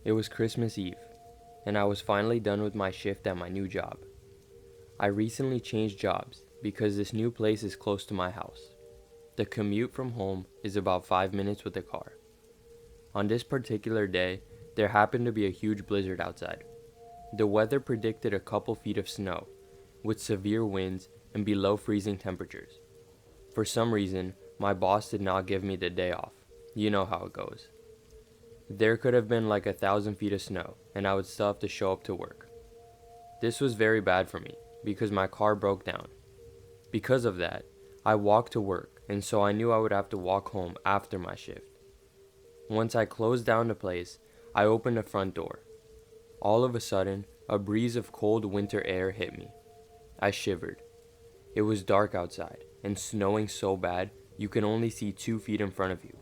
It was Christmas Eve, and I was finally done with my shift at my new job. I recently changed jobs because this new place is close to my house. The commute from home is about 5 minutes with a car. On this particular day, there happened to be a huge blizzard outside. The weather predicted a couple feet of snow, with severe winds and below freezing temperatures. For some reason, my boss did not give me the day off. You know how it goes. There could have been like 1,000 feet of snow, and I would still have to show up to work. This was very bad for me, because my car broke down. Because of that, I walked to work, and so I knew I would have to walk home after my shift. Once I closed down the place, I opened the front door. All of a sudden, a breeze of cold winter air hit me. I shivered. It was dark outside, and snowing so bad, you can only see 2 feet in front of you.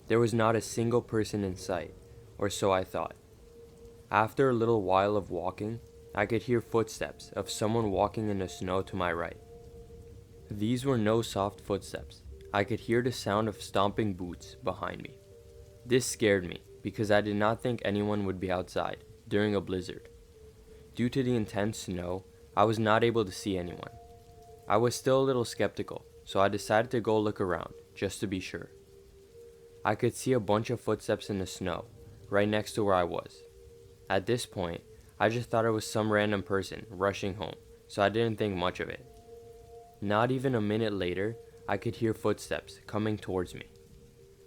There was not a single person in sight, or so I thought. After a little while of walking, I could hear footsteps of someone walking in the snow to my right. These were no soft footsteps. I could hear the sound of stomping boots behind me. This scared me because I did not think anyone would be outside during a blizzard. Due to the intense snow, I was not able to see anyone. I was still a little skeptical, so I decided to go look around just to be sure. I could see a bunch of footsteps in the snow right next to where I was. At this point, I just thought it was some random person rushing home, so I didn't think much of it. Not even a minute later, I could hear footsteps coming towards me.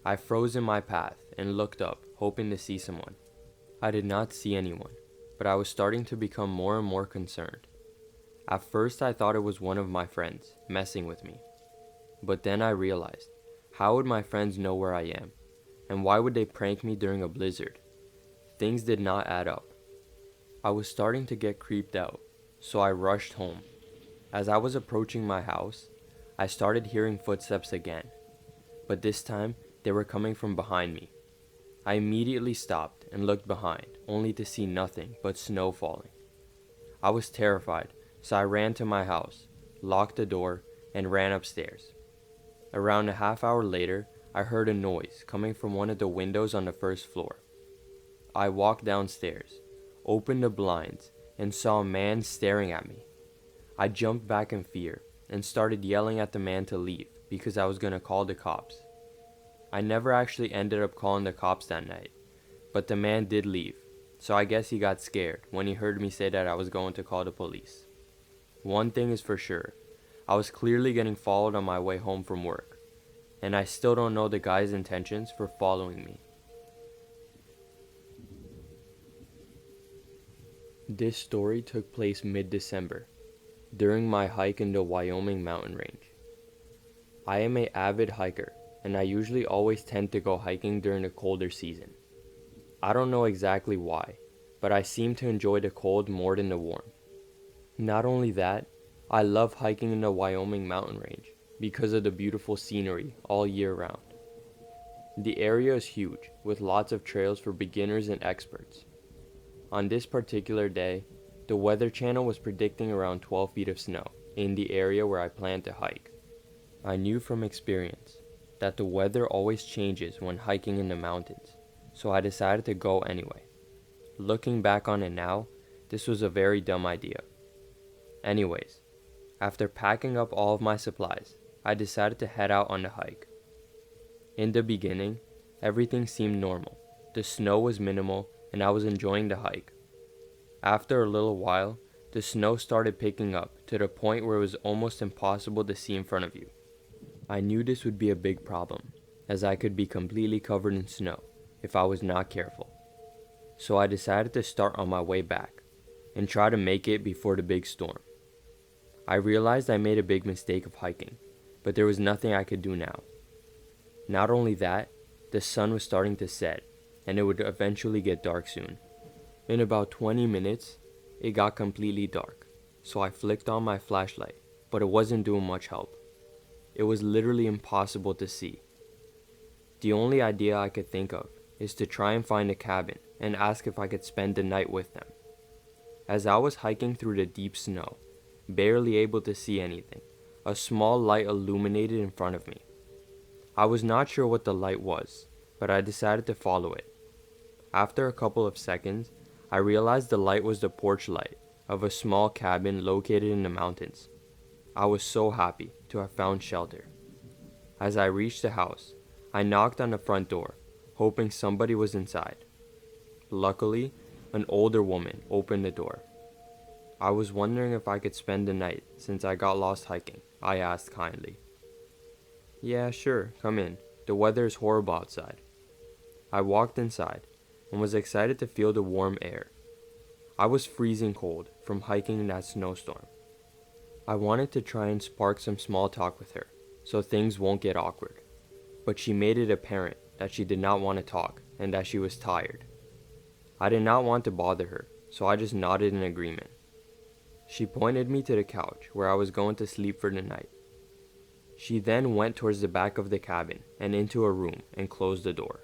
I froze in my path and looked up, hoping to see someone. I did not see anyone, but I was starting to become more and more concerned. At first, I thought it was one of my friends messing with me. But then I realized, how would my friends know where I am? And why would they prank me during a blizzard? Things did not add up. I was starting to get creeped out, so I rushed home. As I was approaching my house, I started hearing footsteps again. But this time, they were coming from behind me. I immediately stopped and looked behind, only to see nothing but snow falling. I was terrified, so I ran to my house, locked the door, and ran upstairs. Around a half hour later, I heard a noise coming from one of the windows on the first floor. I walked downstairs, opened the blinds, and saw a man staring at me. I jumped back in fear and started yelling at the man to leave because I was going to call the cops. I never actually ended up calling the cops that night, but the man did leave, so I guess he got scared when he heard me say that I was going to call the police. One thing is for sure, I was clearly getting followed on my way home from work, and I still don't know the guy's intentions for following me. This story took place mid-December, during my hike in the Wyoming mountain range. I am an avid hiker, and I usually always tend to go hiking during the colder season. I don't know exactly why, but I seem to enjoy the cold more than the warm. Not only that, I love hiking in the Wyoming mountain range because of the beautiful scenery all year round. The area is huge, with lots of trails for beginners and experts. On this particular day, the Weather Channel was predicting around 12 feet of snow in the area where I planned to hike. I knew from experience that the weather always changes when hiking in the mountains, so I decided to go anyway. Looking back on it now, this was a very dumb idea. Anyways, after packing up all of my supplies, I decided to head out on the hike. In the beginning, everything seemed normal. The snow was minimal and I was enjoying the hike. After a little while, the snow started picking up to the point where it was almost impossible to see in front of you. I knew this would be a big problem, as I could be completely covered in snow if I was not careful. So I decided to start on my way back and try to make it before the big storm. I realized I made a big mistake of hiking, but there was nothing I could do now. Not only that, the sun was starting to set, and it would eventually get dark soon. In about 20 minutes, it got completely dark, so I flicked on my flashlight, but it wasn't doing much help. It was literally impossible to see. The only idea I could think of is to try and find a cabin and ask if I could spend the night with them. As I was hiking through the deep snow, barely able to see anything, a small light illuminated in front of me. I was not sure what the light was, but I decided to follow it. After a couple of seconds, I realized the light was the porch light of a small cabin located in the mountains. I was so happy to have found shelter. As I reached the house, I knocked on the front door, hoping somebody was inside. Luckily, an older woman opened the door. I was wondering if I could spend the night since I got lost hiking, I asked kindly. Yeah, sure, come in. The weather is horrible outside. I walked inside and was excited to feel the warm air. I was freezing cold from hiking in that snowstorm. I wanted to try and spark some small talk with her, so things won't get awkward. But she made it apparent that she did not want to talk and that she was tired. I did not want to bother her, so I just nodded in agreement. She pointed me to the couch where I was going to sleep for the night. She then went towards the back of the cabin and into a room and closed the door.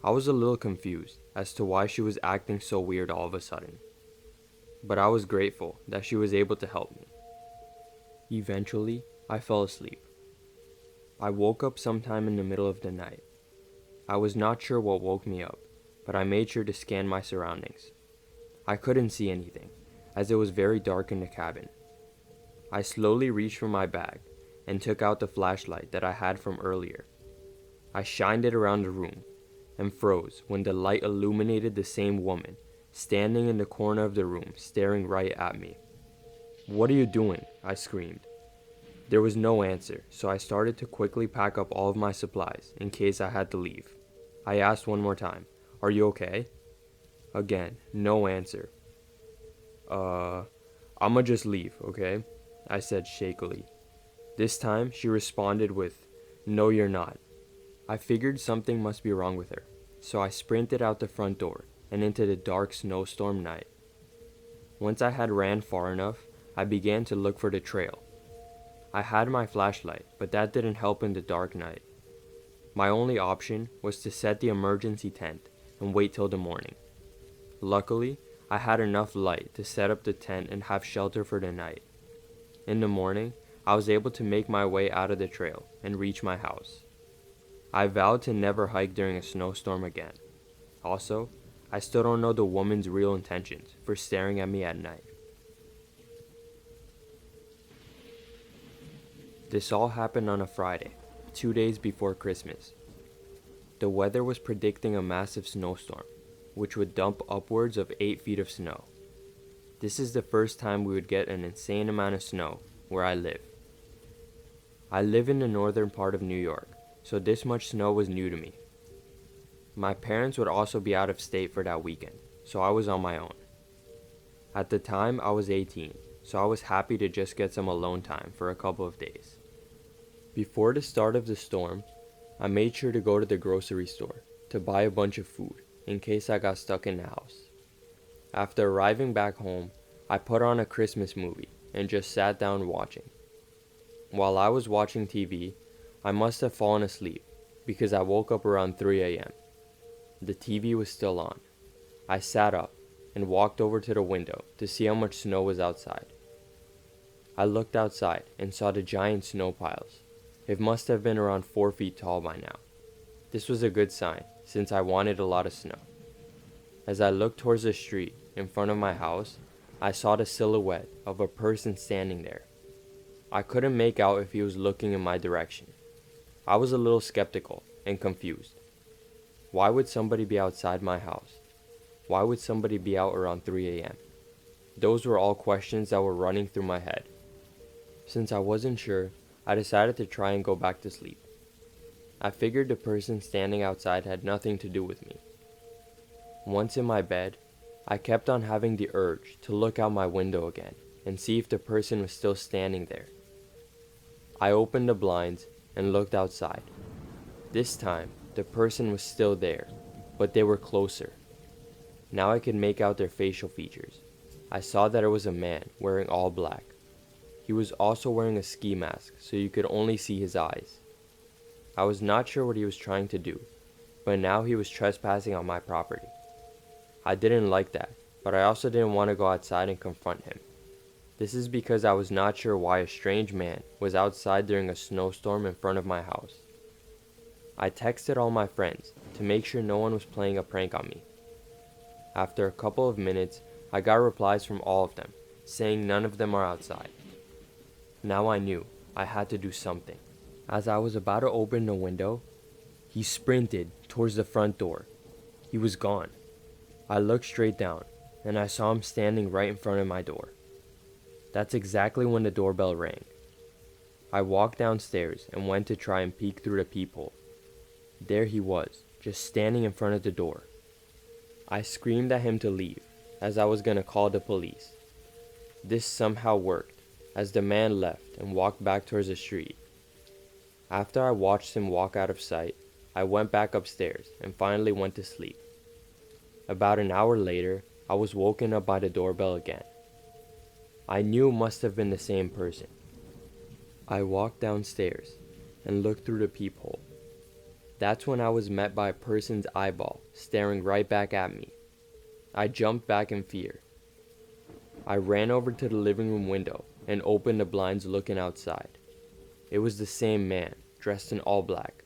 I was a little confused as to why she was acting so weird all of a sudden, but I was grateful that she was able to help me. Eventually, I fell asleep. I woke up sometime in the middle of the night. I was not sure what woke me up, but I made sure to scan my surroundings. I couldn't see anything, as it was very dark in the cabin. I slowly reached for my bag and took out the flashlight that I had from earlier. I shined it around the room and froze when the light illuminated the same woman standing in the corner of the room staring right at me. "What are you doing?" I screamed. There was no answer, so I started to quickly pack up all of my supplies in case I had to leave. I asked one more time, "Are you okay?" Again, no answer. I'ma just leave, okay?" I said shakily. This time, she responded with, "No, you're not." I figured something must be wrong with her, so I sprinted out the front door and into the dark snowstorm night. Once I had ran far enough, I began to look for the trail. I had my flashlight, but that didn't help in the dark night. My only option was to set the emergency tent and wait till the morning. Luckily, I had enough light to set up the tent and have shelter for the night. In the morning, I was able to make my way out of the trail and reach my house. I vowed to never hike during a snowstorm again. Also, I still don't know the woman's real intentions for staring at me at night. This all happened on a Friday, 2 days before Christmas. The weather was predicting a massive snowstorm, which would dump upwards of 8 feet of snow. This is the first time we would get an insane amount of snow where I live. I live in the northern part of New York, so this much snow was new to me. My parents would also be out of state for that weekend, so I was on my own. At the time, I was 18, so I was happy to just get some alone time for a couple of days. Before the start of the storm, I made sure to go to the grocery store to buy a bunch of food in case I got stuck in the house. After arriving back home, I put on a Christmas movie and just sat down watching. While I was watching TV, I must have fallen asleep because I woke up around 3 a.m. The TV was still on. I sat up and walked over to the window to see how much snow was outside. I looked outside and saw the giant snow piles. It must have been around 4 feet tall by now. This was a good sign since I wanted a lot of snow. As I looked towards the street in front of my house, I saw the silhouette of a person standing there. I couldn't make out if he was looking in my direction. I was a little skeptical and confused. Why would somebody be outside my house? Why would somebody be out around 3 a.m.? Those were all questions that were running through my head. Since I wasn't sure, I decided to try and go back to sleep. I figured the person standing outside had nothing to do with me. Once in my bed, I kept on having the urge to look out my window again and see if the person was still standing there. I opened the blinds and looked outside. This time, the person was still there, but they were closer. Now I could make out their facial features. I saw that it was a man wearing all black. He was also wearing a ski mask, so you could only see his eyes. I was not sure what he was trying to do, but now he was trespassing on my property. I didn't like that, but I also didn't want to go outside and confront him. This is because I was not sure why a strange man was outside during a snowstorm in front of my house. I texted all my friends to to make sure no one was playing a prank on me. After a couple of minutes, I got replies from all of them, saying none of them are outside. Now I knew I had to do something. As I was about to open the window, he sprinted towards the front door. He was gone. I looked straight down, and I saw him standing right in front of my door. That's exactly when the doorbell rang. I walked downstairs and went to try and peek through the peephole. There he was, just standing in front of the door. I screamed at him to leave, as I was gonna call the police. This somehow worked, as the man left and walked back towards the street. After I watched him walk out of sight, I went back upstairs and finally went to sleep. About an hour later, I was woken up by the doorbell again. I knew it must have been the same person. I walked downstairs and looked through the peephole. That's when I was met by a person's eyeball staring right back at me. I jumped back in fear. I ran over to the living room window and opened the blinds looking outside. It was the same man, dressed in all black.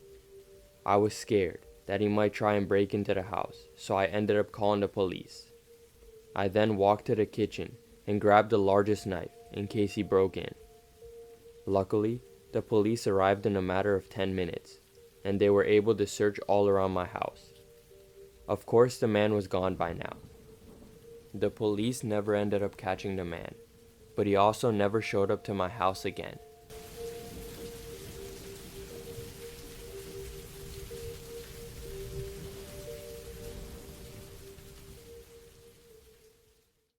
I was scared that he might try and break into the house, so I ended up calling the police. I then walked to the kitchen and grabbed the largest knife in case he broke in. Luckily, the police arrived in a matter of 10 minutes, and they were able to search all around my house. Of course, the man was gone by now. The police never ended up catching the man, but he also never showed up to my house again